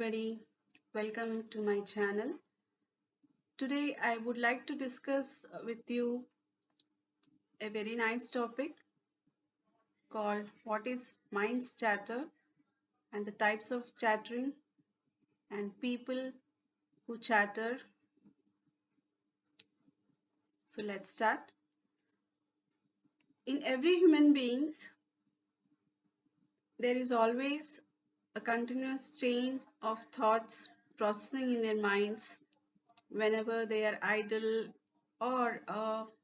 everybody, welcome to my channel. Today I would like to discuss with you a very nice topic called what is mind chatter and the types of chattering and people who chatter. So let's start. In every human beings there is always a continuous chain of thoughts processing in their minds whenever they are idle or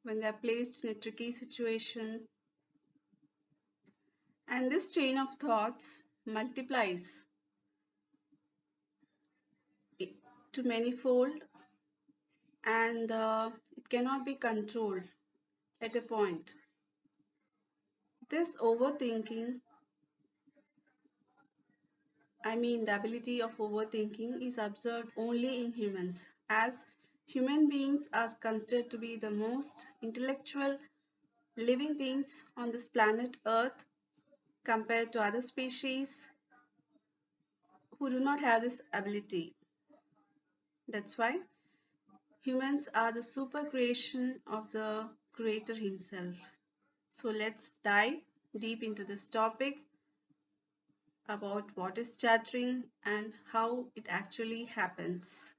when they are placed in a tricky situation. And this chain of thoughts multiplies to manifold and it cannot be controlled at a point. This overthinking, the ability of overthinking, is observed only in humans, as human beings are considered to be the most intellectual living beings on this planet Earth compared to other species who do not have this ability. That's why humans are the super creation of the Creator Himself. So let's dive deep into this topic about what is chattering and how it actually happens.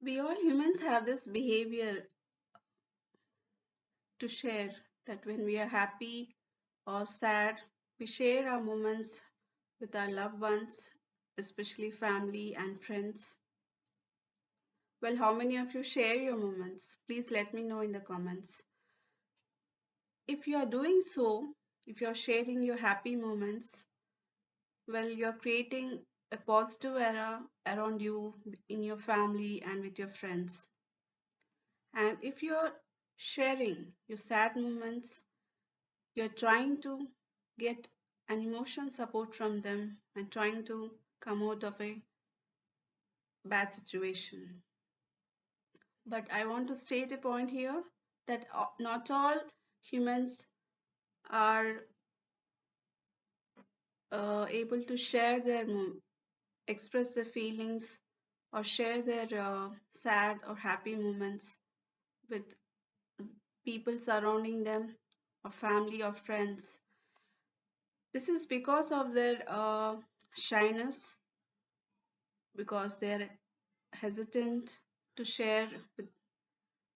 We all humans have this behavior to share, that when we are happy or sad, we share our moments with our loved ones, especially family and friends. Well, how many of you share your moments? Please let me know in the comments. If you are doing so, if you are sharing your happy moments, well, you're creating a positive era around you in your family and with your friends. And if you're sharing your sad moments, you're trying to get an emotional support from them and trying to come out of a bad situation. But I want to state a point here that not all humans are able to share their express their feelings or share their sad or happy moments with people surrounding them or family or friends. This is because of their shyness, because they're hesitant to share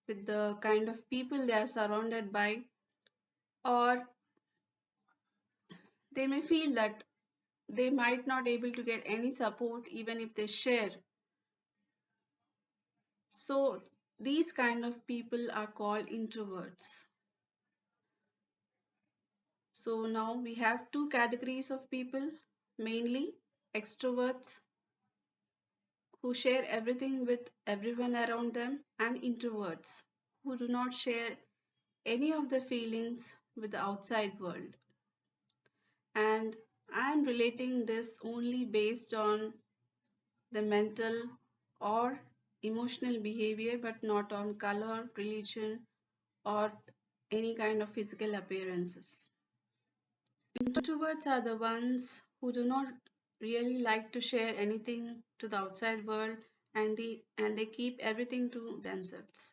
with the kind of people they are surrounded by, or they may feel that they might not able to get any support even if they share. So these kind of people are called introverts. So now we have two categories of people, mainly extroverts who share everything with everyone around them, and introverts who do not share any of the feelings with the outside world. And I am relating this only based on the mental or emotional behavior, but not on color, religion, or any kind of physical appearances. Introverts are the ones who do not really like to share anything to the outside world, and they keep everything to themselves.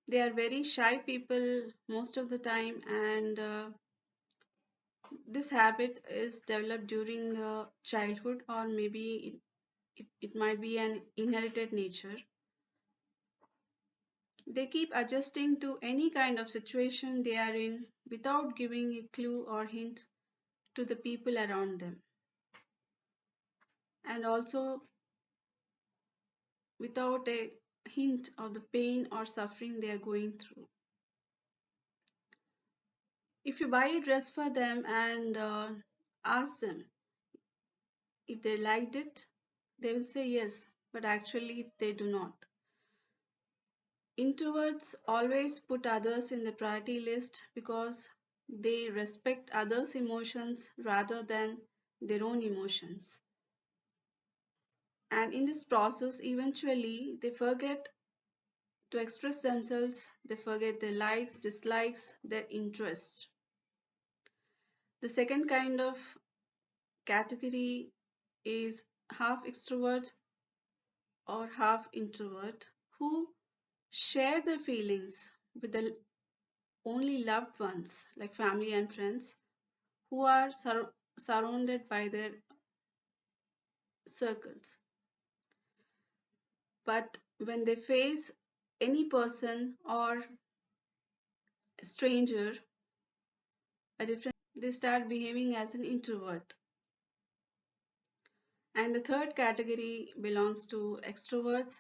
They are very shy people most of the time, and this habit is developed during childhood, or maybe it might be an inherited nature. They keep adjusting to any kind of situation they are in without giving a clue or hint to the people around them, and also without a hint of the pain or suffering they are going through. If you buy a dress for them and ask them if they liked it, they will say yes, but actually they do not. Introverts always put others in the priority list because they respect others' emotions rather than their own emotions. And in this process, eventually they forget To express themselves, they forget their likes, dislikes, their interests. The second kind of category is half extrovert or half introvert who share their feelings with the only loved ones like family and friends who are surrounded by their circles. But when they face any person or stranger, a different, they start behaving as an introvert. And the third category belongs to extroverts.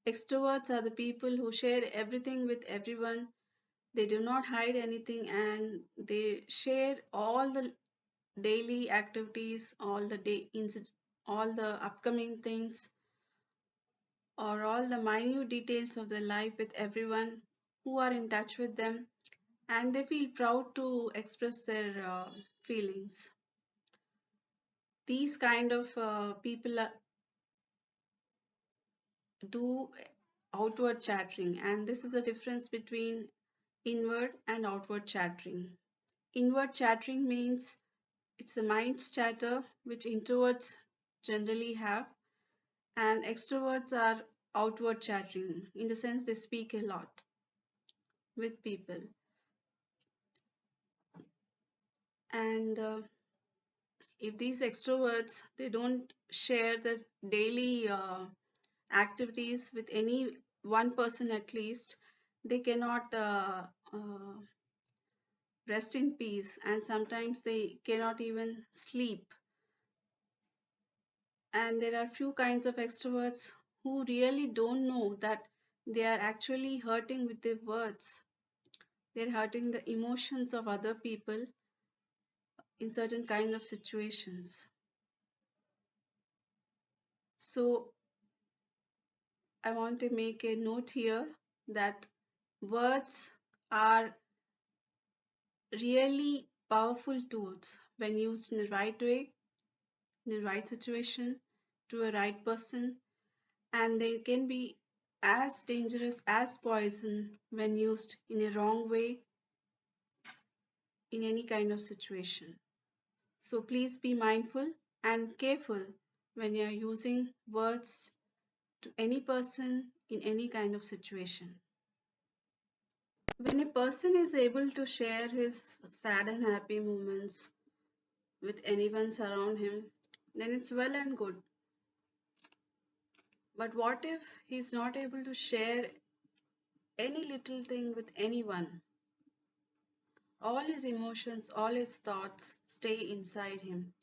Extroverts are the people who share everything with everyone. They do not hide anything and they share all the daily activities, all the upcoming things, or all the minute details of their life with everyone who are in touch with them, and they feel proud to express their feelings. These kind of people do outward chattering, and this is the difference between inward and outward chattering. Inward chattering means it's a mind chatter which introverts generally have, and extroverts are outward chattering in the sense they speak a lot with people. And if these extroverts they don't share their daily activities with any one person at least, they cannot rest in peace, and sometimes they cannot even sleep. And there are few kinds of extroverts who really don't know that they are actually hurting with their words. They're hurting the emotions of other people in certain kind of situations. So I want to make a note here that words are really powerful tools when used in the right way, in the right situation, to a right person, and they can be as dangerous as poison when used in a wrong way in any kind of situation. So please be mindful and careful when you are using words to any person in any kind of situation. When a person is able to share his sad and happy moments with anyone around him, then it's well and good. But what if he's not able to share any little thing with anyone? All his emotions, all his thoughts stay inside him.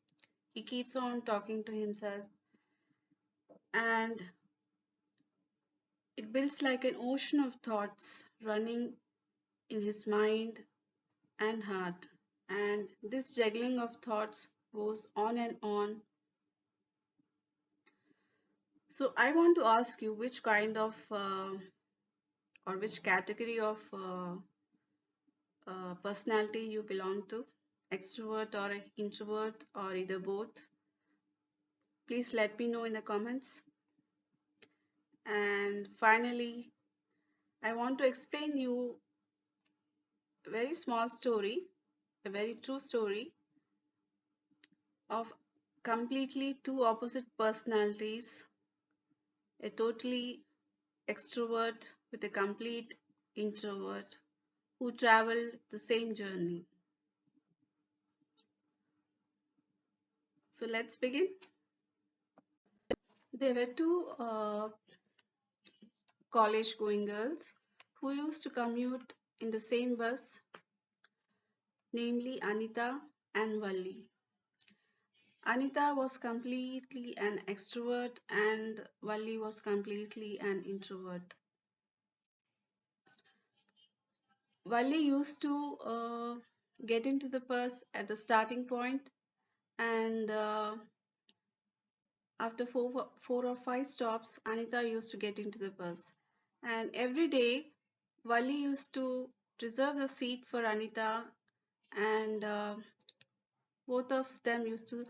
He keeps on talking to himself, and it builds like an ocean of thoughts running in his mind and heart. And this juggling of thoughts goes on and on. So I want to ask you which kind of or which category of personality you belong to, extrovert or introvert or either both. Please let me know in the comments. And finally, I want to explain you a very small story, a very true story of completely two opposite personalities, a totally extrovert with a complete introvert who travel the same journey. So let's begin. There were two college going girls who used to commute in the same bus, namely Anita and Valli. Anita was completely an extrovert and Valli was completely an introvert. Valli used to get into the bus at the starting point, and after four or five stops, Anita used to get into the bus. And every day, Valli used to reserve the seat for Anita, and both of them used to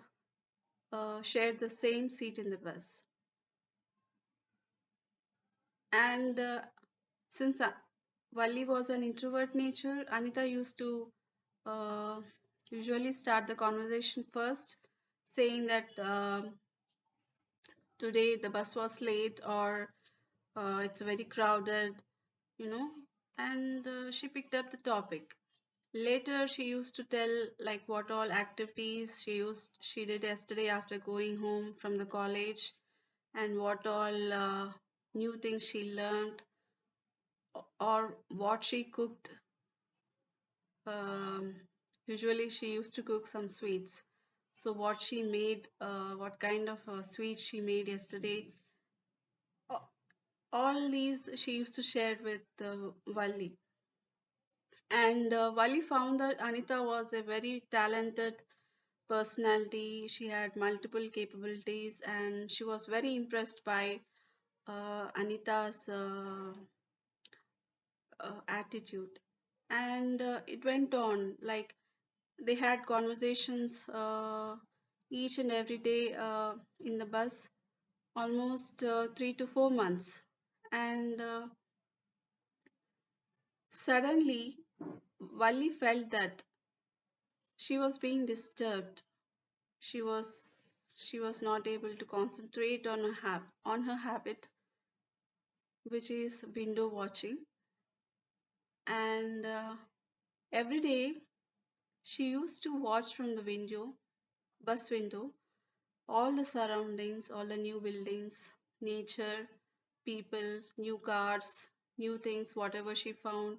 share the same seat in the bus. And Since Valli was an introvert nature, Anita used to uh, usually start the conversation first, saying that today the bus was late or it's very crowded, you know, and she picked up the topic. Later, she used to tell like what all activities she did yesterday after going home from the college, and what all new things she learned, or what she cooked. Um, Usually, she used to cook some sweets. So, what she made, what kind of sweets she made yesterday, a- all these she used to share with Valli. And Valli found that Anita was a very talented personality. She had multiple capabilities, and she was very impressed by Anita's attitude. And it went on like they had conversations each and every day in the bus, almost 3 to 4 months. And suddenly, Valli felt that she was being disturbed. She was not able to concentrate on on her habit, which is window watching. And every day she used to watch from the bus window, all the surroundings, all the new buildings, nature, people, new cars, new things, whatever she found,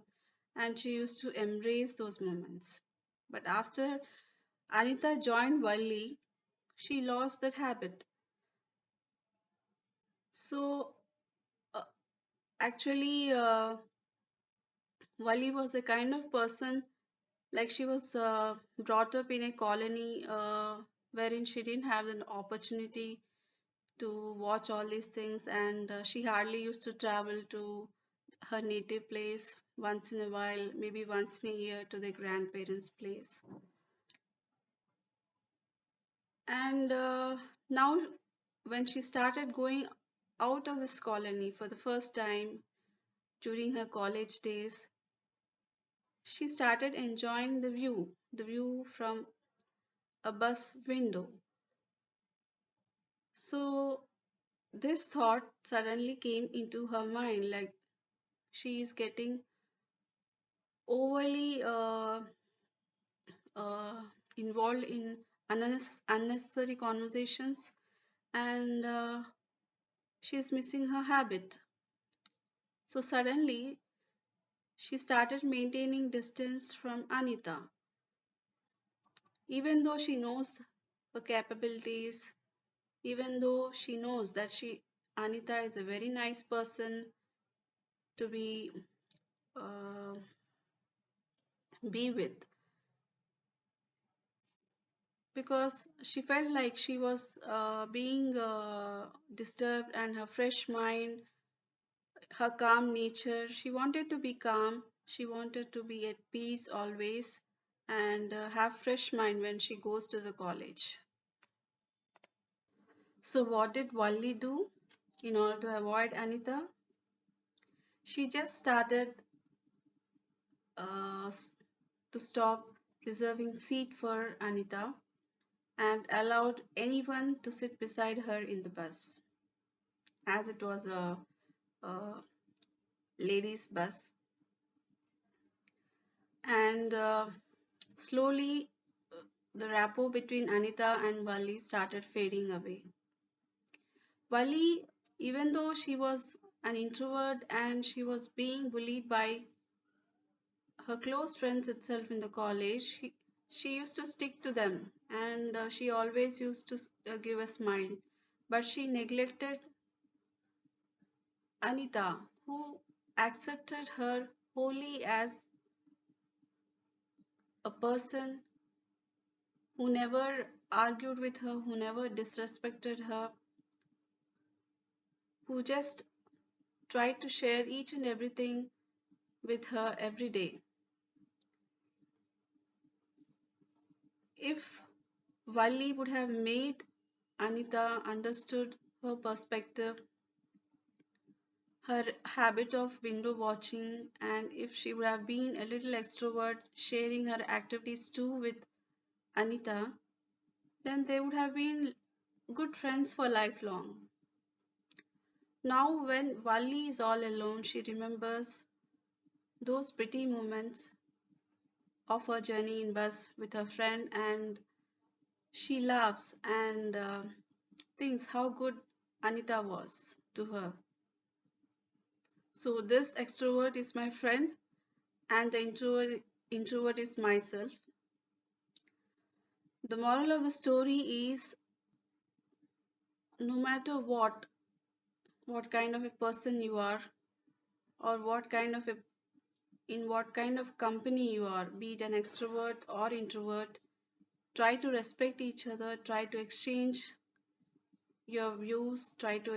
and she used to embrace those moments. But after Anita joined Valli, she lost that habit. So uh, actually, Valli was a kind of person like she was brought up in a colony wherein she didn't have an opportunity to watch all these things, and she hardly used to travel to her native place once in a while, maybe once in a year to their grandparents' place. And now, when she started going out of this colony for the first time during her college days, she started enjoying the view from a bus window. So, this thought suddenly came into her mind like she is getting overly uh, involved in unnecessary conversations, and she's missing her habit. So suddenly she started maintaining distance from Anita, even though she knows her capabilities, even though she knows that Anita is a very nice person to uh, be with, because she felt like she was being disturbed, and her fresh mind, her calm nature, she wanted to be calm, she wanted to be at peace always, and have fresh mind when she goes to the college. So what did Wally do in order to avoid Anita? She just started uh, s- to stop reserving seat for Anita and allowed anyone to sit beside her in the bus, as it was a ladies' bus. And slowly, the rapport between Anita and Wally started fading away. Wally, even though she was an introvert and she was being bullied by her close friends itself in the college, she used to stick to them, and she always used to give a smile. But she neglected Anita, who accepted her wholly as a person, who never argued with her, who never disrespected her, who just tried to share each and everything with her every day. If Valli would have made Anita understood her perspective, her habit of window watching, and if she would have been a little extrovert, sharing her activities too with Anita, then they would have been good friends for lifelong. Now, when Valli is all alone, she remembers those pretty moments of her journey in bus with her friend, and she laughs and thinks how good Anita was to her. So, this extrovert is my friend, and the introvert is myself. The moral of the story is no matter what kind of a person you are, or what kind of company you are, be it an extrovert or introvert, try to respect each other, try to exchange your views, try to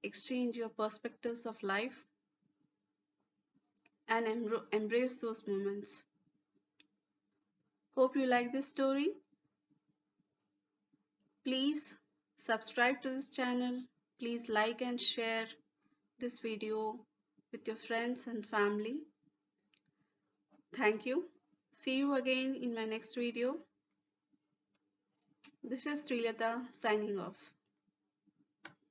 exchange your perspectives of life, and embrace those moments. Hope you like this story. Please subscribe to this channel. Please like and share this video with your friends and family. Thank you. See you again in my next video. This is Srilatha signing off.